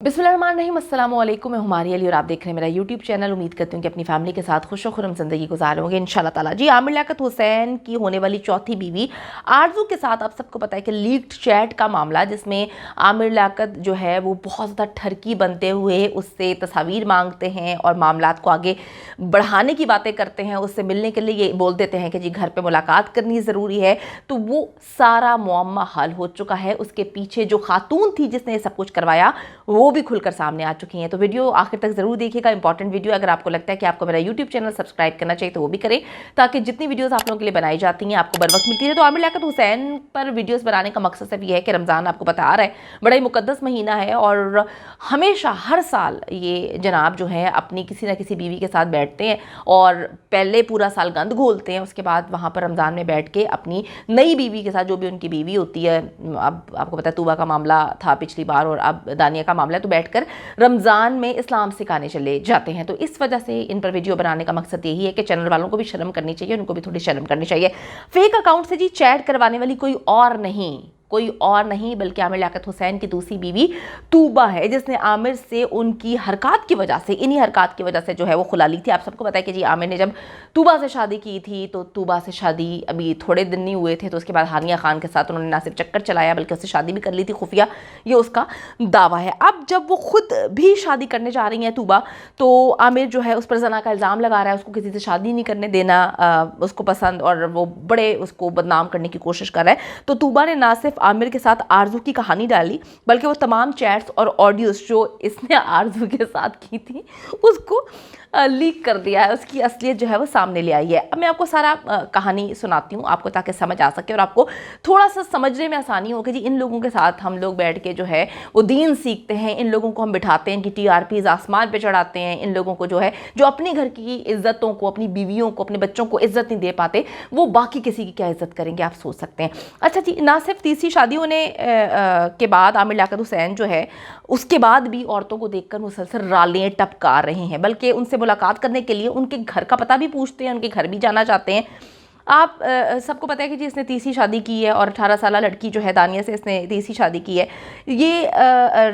बिस्मिल्लाहिर्रहमानिर्रहीम, अस्सलामु अलैकुम। मैं हुमारी अली और आप देख रहे हैं मेरा यूट्यूब चैनल। उम्मीद करती हूँ कि अपनी फैमिली के साथ खुश खुरम ज़िंदगी गुजार होंगे इंशाल्लाह ताला। जी, आमिर लियाकत हुसैन की होने वाली चौथी बीवी आरजू के साथ आप सबको पता है कि लीक्ड चैट का मामला, जिसमें आमिर लियाकत जो है वो बहुत ज़्यादा ठरकी बनते हुए उससे तस्वीर मांगते हैं और मामलात को आगे बढ़ाने की बातें करते हैं। उससे मिलने के लिए ये बोल देते हैं कि जी घर पर मुलाकात करनी ज़रूरी है। तो वो सारा मुअम्मा हल हो चुका है। उसके पीछे जो खातून थी जिसने सब कुछ करवाया वो भी खुलकर सामने आ चुकी हैं। तो वीडियो आखिर तक जरूर देखिएगा, इंपॉर्टेंट वीडियो। अगर आपको लगता है कि आपको मेरा यूट्यूब चैनल सब्सक्राइब करना चाहिए तो वो भी करें, ताकि जितनी वीडियोस आप लोगों के लिए बनाई जाती हैं आपको बर वक्त मिलती है। तो आमिर लियाकत हुसैन पर वीडियोस बनाने का मकसद सिर्फ ये है कि रमज़ान आपको पता आ रहा है, बड़ा ही मुकद्दस महीना है और हमेशा हर साल ये जनाब जो है अपनी किसी ना किसी बीवी के साथ बैठते हैं और पहले पूरा साल गंद घोलते हैं। उसके बाद वहाँ पर रमज़ान में बैठ के अपनी नई बीवी के साथ, जो भी उनकी बीवी होती है, अब आपको पता है तूबा का मामला था पिछली बार और अब दानिया का मामला है, तो बैठकर रमज़ान में इस्लाम सिखाने चले जाते हैं। तो इस वजह से इन पर वीडियो बनाने का मकसद यही है कि चैनल वालों को भी शर्म करनी चाहिए, उनको भी थोड़ी शर्म करनी चाहिए। फेक अकाउंट से जी चैट करवाने वाली कोई और नहीं बल्कि आमिर लियाकत हुसैन की दूसरी बीवी तूबा है, जिसने आमिर से उनकी हरकत की वजह से, इन्हीं हरकत की वजह से जो है वो खुला ली थी। आप सबको पता है कि जी आमिर ने जब तूबा से शादी की थी तो तूबा से शादी अभी थोड़े दिन नहीं हुए थे, तो उसके बाद हानिया खान के साथ उन्होंने ना सिर्फ चक्कर चलाया बल्कि उससे शादी भी कर ली थी खुफिया, ये उसका दावा है। अब जब वो खुद भी शादी करने जा रही हैं तूबा, तो आमिर जो है उस पर जना का इल्ज़ाम लगा रहा है, उसको किसी से शादी नहीं करने देना उसको पसंद, और वो बड़े उसको बदनाम करने की कोशिश कर रहा है। तो तूबा ने ना सिर्फ आमिर के साथ आरजू की कहानी डाली बल्कि वो तमाम चैट्स और ऑडियोज जो इसने आरजू के साथ की थी उसको लीक कर दिया है, उसकी असलियत जो है वो सामने ले आई है। अब मैं आपको सारा कहानी सुनाती हूँ आपको, ताकि समझ आ सके और आपको थोड़ा सा समझने में आसानी हो कि जी इन लोगों के साथ हम लोग बैठ के जो है वो दीन सीखते हैं, इन लोगों को हम बिठाते हैं, इनकी टीआरपीज़ आसमान पे चढ़ाते हैं। इन लोगों को जो है जो अपने घर की इज्जतों को, अपनी बीवियों को, अपने बच्चों को इज्जत नहीं दे पाते, वो बाकी किसी की क्या इज्जत करेंगे, आप सोच सकते हैं। अच्छा जी, ना सिर्फ तीसरी शादी होने के बाद आमिर लियाकत हुसैन जो है उसके बाद भी औरतों को देखकर मुसलसल रालें टपका रहे हैं, बल्कि उनसे मुलाकात करने के लिए उनके घर का पता भी पूछते हैं, उनके घर भी जाना चाहते हैं। आप सबको पता है कि जी इसने तीसरी शादी की है और 18 साल लड़की जो है दानिया से इसने तीसरी शादी की है। ये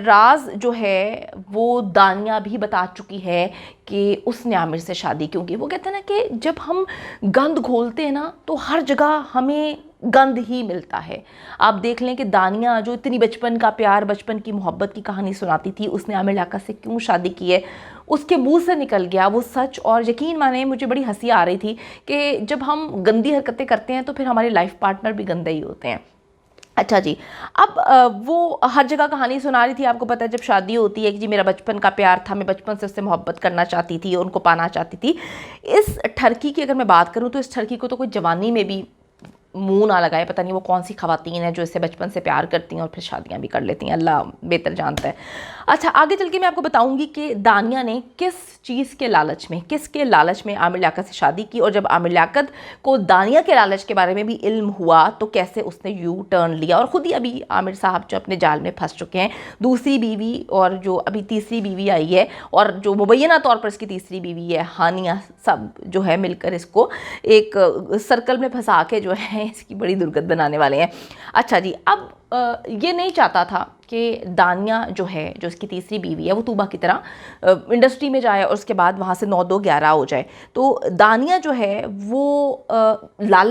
राज जो है वो दानिया भी बता चुकी है कि उसने आमिर से शादी क्यों की। वो कहते हैं ना कि जब हम गंद घोलते हैं ना तो हर जगह हमें गंद ही मिलता है। आप देख लें कि दानिया जो इतनी बचपन का प्यार, बचपन की मोहब्बत की कहानी सुनाती थी, उसने आमिर लियाकत से क्यों शादी की है, उसके मुंह से निकल गया वो सच। और यकीन माने मुझे बड़ी हंसी आ रही थी कि जब हम गंदी हरकतें करते हैं तो फिर हमारे लाइफ पार्टनर भी गंदे ही होते हैं। अच्छा जी, अब वो हर जगह कहानी सुना रही थी। आपको पता है जब शादी होती है कि जी मेरा बचपन का प्यार था, मैं बचपन से उससे मोहब्बत करना चाहती थी, उनको पाना चाहती थी। इस ठरकी की अगर मैं बात करूं तो इस ठरकी को तो कोई जवानी में भी मुंह ना लगाए। पता नहीं वो कौन सी खवातीन है जो इससे बचपन से प्यार करती हैं और फिर शादियां भी कर लेती हैं, अल्लाह बेहतर जानता है। अच्छा, आगे चल के मैं आपको बताऊंगी कि दानिया ने किस चीज़ के लालच में, किसके लालच में आमिर लियाकत से शादी की, और जब आमिर लियाकत को दानिया के लालच के बारे में भी इल्म हुआ तो कैसे उसने यू टर्न लिया और ख़ुद ही अभी आमिर साहब जो अपने जाल में फंस चुके हैं। दूसरी बीवी और जो अभी तीसरी बीवी आई है और जो मुबैना तौर पर इसकी तीसरी बीवी है हानिया, सब जो है मिलकर इसको एक सर्कल में फंसा के जो है इसकी बड़ी दुर्गत बनाने वाले हैं। अच्छा जी, अब ये नहीं चाहता था कि दानिया जो है, जो इसकी तीसरी बीवी है, वो तूबा की तरह इंडस्ट्री में जाए और उसके बाद वहाँ से 9-2-11 हो जाए। तो दानिया जो है वो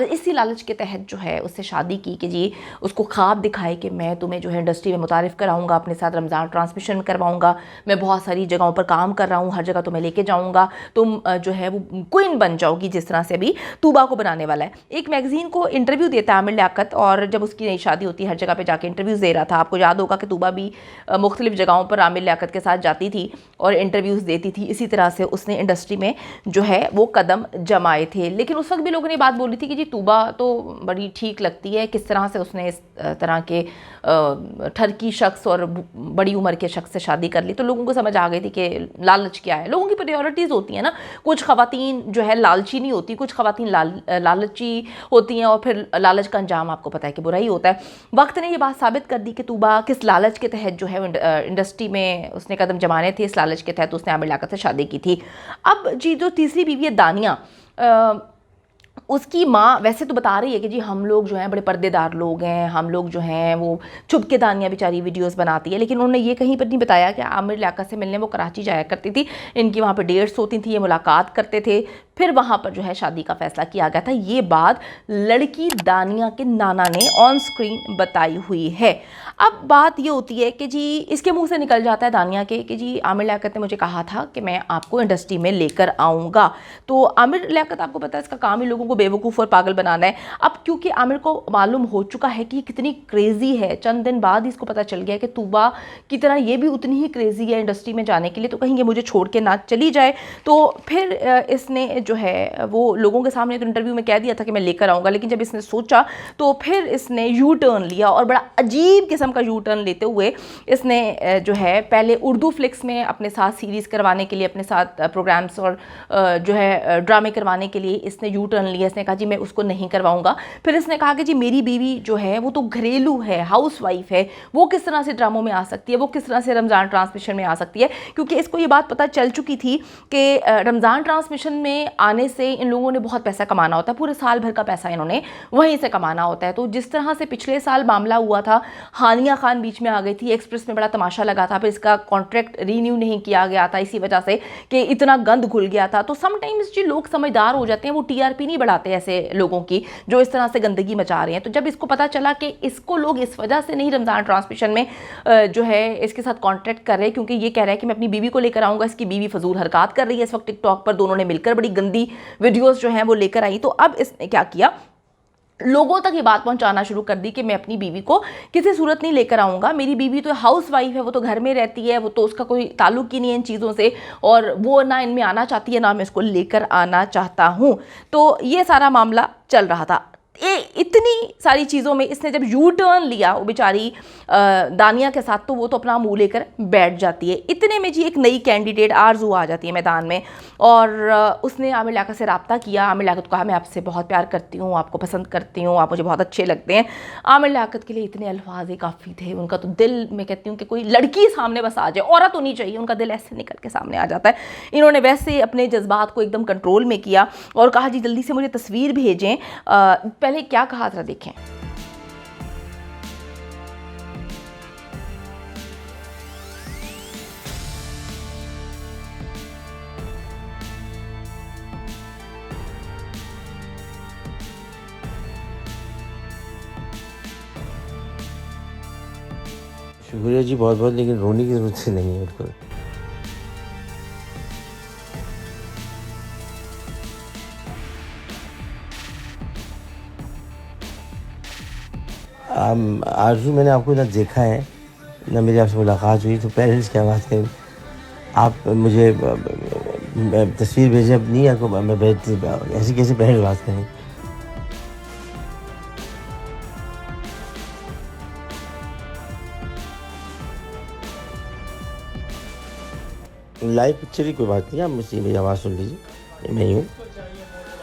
इसी लालच के तहत जो है उससे शादी की कि जी उसको ख्वाब दिखाए कि मैं तुम्हें जो है इंडस्ट्री में मुतारिफ़ कराऊंगा, अपने साथ रमज़ान ट्रांसमिशन करवाऊंगा, मैं बहुत सारी जगहों पर काम कर रहा हूँ, हर जगह तुम्हें लेके जाऊँगा, तुम जो है वो क्वीन बन जाओगी, जिस तरह से अभी तूबा को बनाने वाला है। एक मैगज़ीन को इंटरव्यू देता है आमिर लियाकत, और जब उसकी नई शादी होती है हर जगह पर जाके इंटरव्यूज़ दे रहा था। आपको याद होगा कि तूबा भी मुख्तलिफ जगहों पर आमिर लियाकत के साथ जाती थी और इंटरव्यूज़ देती थी। इसी तरह से उसने इंडस्ट्री में जो है वो कदम जमाए थे। लेकिन उस वक्त भी लोगों ने बात बोली थी कि जी तूबा तो बड़ी ठीक लगती है, किस तरह से उसने इस तरह के ठरकी शख्स और बड़ी उम्र के शख्स से शादी कर ली। तो लोगों को समझ आ गई थी कि लालच क्या है। लोगों की प्रायोरिटीज़ होती हैं ना, कुछ ख़वातीन जो है लालची नहीं होती, कुछ ख़वातीन लालची होती हैं और फिर लालच का अंजाम आपको पता है कि बुरा ही होता है। वक्त ने ये बात साबित कर दी कि तूबा किस लालच के तहत जो है इंडस्ट्री में उसने कदम जमाने थे, इस लालच के तहत उसने आमिर लियाकत से शादी की थी। अब जी जो तीसरी बीवी है दानिया, उसकी माँ वैसे तो बता रही है कि जी हम लोग जो हैं बड़े पर्देदार लोग हैं, हम लोग जो हैं वो छुप के दानिया बेचारी वीडियोस बनाती है, लेकिन उन्होंने ये कहीं पर नहीं बताया कि आमिर लियाकत से मिलने वो कराची जाया करती थी, इनकी वहाँ पर डेट्स होती थी, ये मुलाकात करते थे, फिर वहाँ पर जो है शादी का फैसला किया गया था। ये बात लड़की दानिया के नाना ने ऑन स्क्रीन बताई हुई है। अब बात ये होती है कि जी इसके मुंह से निकल जाता है दानिया के कि जी आमिर लियाकत ने मुझे कहा था कि मैं आपको इंडस्ट्री में लेकर आऊँगा। तो आमिर लियाकत आपको पता है इसका काम ही लोगों को बेवकूफ़ और पागल बनाना है। अब क्योंकि आमिर को मालूम हो चुका है कि ये कितनी क्रेज़ी है, चंद दिन बाद ही इसको पता चल गया कि तूबा की तरह ये भी उतनी ही क्रेज़ी है इंडस्ट्री में जाने के लिए, तो कहीं ये मुझे छोड़ के ना चली जाए। तो फिर इसने जो है वो लोगों के सामने तो इंटरव्यू में कह दिया था कि मैं लेकर आऊँगा, लेकिन जब इसने सोचा तो फिर इसने यू टर्न लिया और बड़ा अजीब किस्म का यू टर्न लेते हुए इसने जो है पहले उर्दू फ्लिक्स में अपने साथ सीरीज़ करवाने के लिए, अपने साथ प्रोग्राम्स और जो है ड्रामे करवाने के लिए इसने यू टर्न लिया। इसने कहा जी मैं उसको नहीं करवाऊंगा। फिर इसने कहा कि जी मेरी बीवी जो है वो तो घरेलू है, हाउस वाइफ है, वो किस तरह से ड्रामों में आ सकती है, वो किस तरह से रमज़ान ट्रांसमिशन में आ सकती है, क्योंकि इसको ये बात पता चल चुकी थी कि रमज़ान ट्रांसमिशन में आने से इन लोगों ने बहुत पैसा कमाना होता है, पूरे साल भर का पैसा इन्होंने वहीं से कमाना होता है। तो जिस तरह से पिछले साल मामला हुआ था, हानिया खान बीच में आ गई थी, एक्सप्रेस में बड़ा तमाशा लगा था, फिर इसका कॉन्ट्रैक्ट रीन्यू नहीं किया गया था इसी वजह से कि इतना गंद घुल गया था। तो समटाइम्स जो लोग समझदार हो जाते हैं वो टीआरपी नहीं बढ़ाते ऐसे लोगों की जो इस तरह से गंदगी मचा रहे हैं। तो जब इसको पता चला कि इसको लोग इस वजह से नहीं रमज़ान ट्रांसमिशन में जो है इसके साथ कॉन्ट्रैक्ट कर रहे हैं क्योंकि ये कह रहा है कि मैं अपनी बीवी को लेकर आऊँगा, इसकी बीवी फजूल हरकत कर रही है इस वक्त टिकटॉक पर, दोनों ने मिलकर बड़ी गंदी वीडियोज़ जो हैं वो लेकर आई। तो अब इसने क्या किया, लोगों तक ये बात पहुंचाना शुरू कर दी कि मैं अपनी बीवी को किसी सूरत नहीं लेकर आऊँगा, मेरी बीवी तो हाउस वाइफ है, वो तो घर में रहती है, वो तो उसका कोई ताल्लुक ही नहीं है इन चीज़ों से, और वो ना इनमें आना चाहती है ना मैं इसको लेकर आना चाहता हूँ। तो ये सारा मामला चल रहा था। इतनी सारी चीज़ों में इसने जब यू टर्न लिया वो बेचारी दानिया के साथ, तो वो तो अपना मुंह लेकर बैठ जाती है। इतने में जी एक नई कैंडिडेट आरजू आ जाती है मैदान में और उसने आमिर लियाकत से रब्ता किया। आमिर लियाकत को कहा मैं आपसे बहुत प्यार करती हूँ, आपको पसंद करती हूँ, आप मुझे बहुत अच्छे लगते हैं। आमिर लियाकत के लिए इतने अल्फाज ही काफ़ी थे, उनका तो दिल, मैं कहती हूँ कि कोई लड़की सामने बस आ जाए, औरत होनी चाहिए, उनका दिल ऐसे निकल के सामने आ जाता है। इन्होंने वैसे अपने जज्बात को एकदम कंट्रोल में किया और कहा जी जल्दी से मुझे तस्वीर भेजें। पहले क्या कहा जरा देखें। शुक्रिया जी बहुत बहुत, लेकिन रोने की ज़रूरत से नहीं है बिल्कुल। आरज़ू, मैंने आपको ना देखा है ना मेरी आपसे मुलाकात हुई, तो पेरेंट्स क्या बात करें, आप मुझे तस्वीर भेजें अपनी या को मैं भेज, ऐसे कैसे पेरेंट्स बात करें। लाइव पिक्चर की कोई बात नहीं है, आप मुझसे मेरी आवाज़ सुन लीजिए, मैं ही हूँ।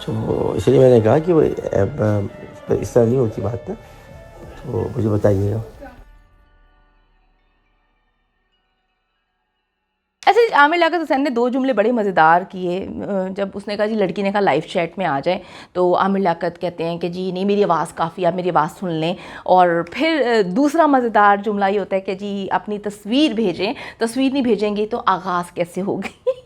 तो इसलिए मैंने कहा कि वो इस तरह नहीं होती बात ना, तो मुझे बताइएगा। ऐसे आमिर लियाकत हुसैन ने दो जुमले बड़े मज़ेदार किए। जब उसने कहा जी लड़की ने कहा लाइव चैट में आ जाए, तो आमिर लियाकत कहते हैं कि जी नहीं मेरी आवाज़ काफ़ी, आप मेरी आवाज़ सुन लें। और फिर दूसरा मज़ेदार जुमला ये होता है कि जी अपनी तस्वीर भेजें, तस्वीर नहीं भेजेंगे तो आगाज़ कैसे होगी।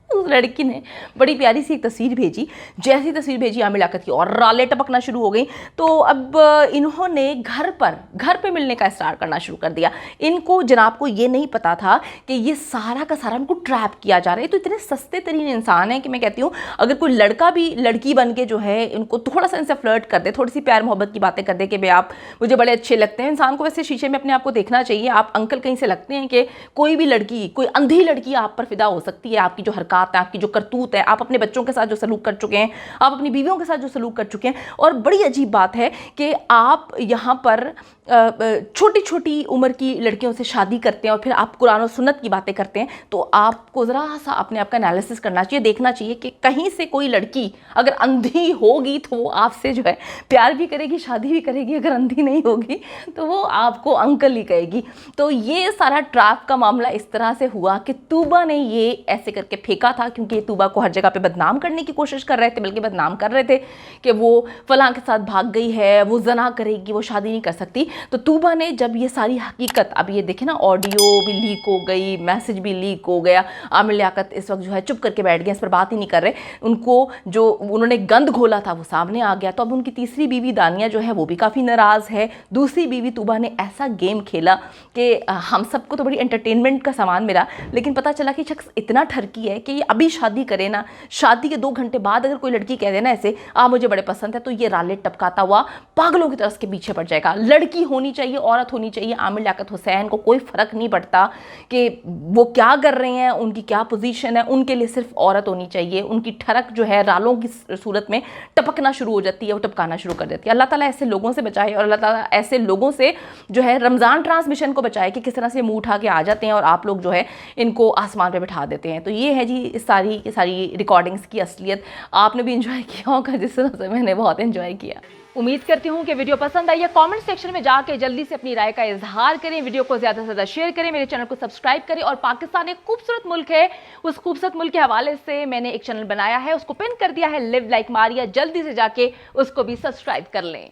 उस लड़की ने बड़ी प्यारी सी एक तस्वीर भेजी, जैसी तस्वीर भेजी आमिर लियाकत की और रालें टपकना शुरू हो गई। तो अब इन्होंने घर पे मिलने का स्टार्ट करना शुरू कर दिया। इनको जनाब को ये नहीं पता था कि ये सारा का सारा इनको ट्रैप किया जा रहा है। तो इतने सस्ते तरीन इंसान है कि मैं कहती हूँ अगर कोई लड़का भी लड़की बन के जो है इनको थोड़ा सा इनसे फ्लर्ट कर दे, थोड़ी सी प्यार मोहब्बत की बातें कर दे कि भाई आप मुझे बड़े अच्छे लगते हैं। इंसान को वैसे शीशे में अपने आप को देखना चाहिए। आप अंकल कहीं से लगते हैं कि कोई भी लड़की, कोई अंधी लड़की आप पर फिदा हो सकती है, आपकी जो हरकत है, आपकी जो करतूत है, आप अपने बच्चों के साथ जो सलूक कर चुके हैं, आप अपनी बीवियों के साथ जो सलूक कर चुके हैं। और बड़ी अजीब बात है कि आप यहाँ पर छोटी छोटी उम्र की लड़कियों से शादी करते हैं और फिर आप कुरान और सुन्नत की बातें करते हैं। तो आपको ज़रा सा अपने आप का एनालिसिस करना चाहिए, देखना चाहिए कि कहीं से कोई लड़की अगर अंधी होगी तो वो आपसे जो है प्यार भी करेगी, शादी भी करेगी। अगर अंधी नहीं होगी तो वो आपको अंकल ही कहेगी। तो ये सारा ट्रैप का मामला इस तरह से हुआ कि तूबा ने ये ऐसे करके फेंका था था, क्योंकि तूबा को हर जगह पे बदनाम करने की कोशिश कर रहे थे, बल्कि बदनाम कर रहे थे कि वो फलां के साथ भाग गई है, वो जना करेगी, वो शादी नहीं कर सकती। तो तूबा ने जब ये सारी हकीकत, अब ये देखे ना, ऑडियो भी लीक हो गई, मैसेज भी लीक हो गया, आमिर लियाकत इस वक्त जो है चुप करके बैठ गए, इस पर बात ही नहीं कर रहे। उनको जो उन्होंने गंद घोला था वो सामने आ गया। तो अब उनकी तीसरी बीवी दानिया जो है वो भी काफ़ी नाराज़ है। दूसरी बीवी तूबा ने ऐसा गेम खेला कि हम सबको तो बड़ी एंटरटेनमेंट का सामान मिला, लेकिन पता चला कि शख्स इतना ठरकी है कि ये अभी शादी करे ना, शादी के 2 घंटे बाद अगर कोई लड़की कह देना ऐसे आप मुझे बड़े पसंद है, तो ये राले टपकाता हुआ पागलों की तरह उसके पीछे पड़ जाएगा। लड़की होनी चाहिए, औरत होनी चाहिए, आमिर लियाकत हुसैन को कोई फ़र्क नहीं पड़ता कि वो क्या कर रहे हैं, उनकी क्या पोजीशन है, उनके लिए सिर्फ औरत होनी चाहिए। उनकी ठरक जो है रालों की सूरत में टपकना शुरू हो जाती है, वो टपकाना शुरू कर देती है। अल्लाह ताला ऐसे लोगों से बचाए, और अल्लाह ताला ऐसे लोगों से जो है रमज़ान ट्रांसमिशन को बचाए कि किस तरह से मुंह उठा के आ जाते हैं और आप लोग जो है इनको आसमान पे बिठा देते हैं। तो ये है जी इस सारी रिकॉर्डिंग्स की असलियत। आपने भी इंजॉय किया होगा जिस तरह से मैंने बहुत इंजॉय किया। उम्मीद करती हूँ कि वीडियो पसंद आई है। कमेंट सेक्शन में जाके जल्दी से अपनी राय का इजहार करें, वीडियो को ज़्यादा से ज़्यादा शेयर करें, मेरे चैनल को सब्सक्राइब करें। और पाकिस्तान एक खूबसूरत मुल्क है, उस खूबसूरत मुल्क के हवाले से मैंने एक चैनल बनाया है, उसको पिन कर दिया है, लिव लाइक मारिया, जल्दी से जाके उसको भी सब्सक्राइब कर लें।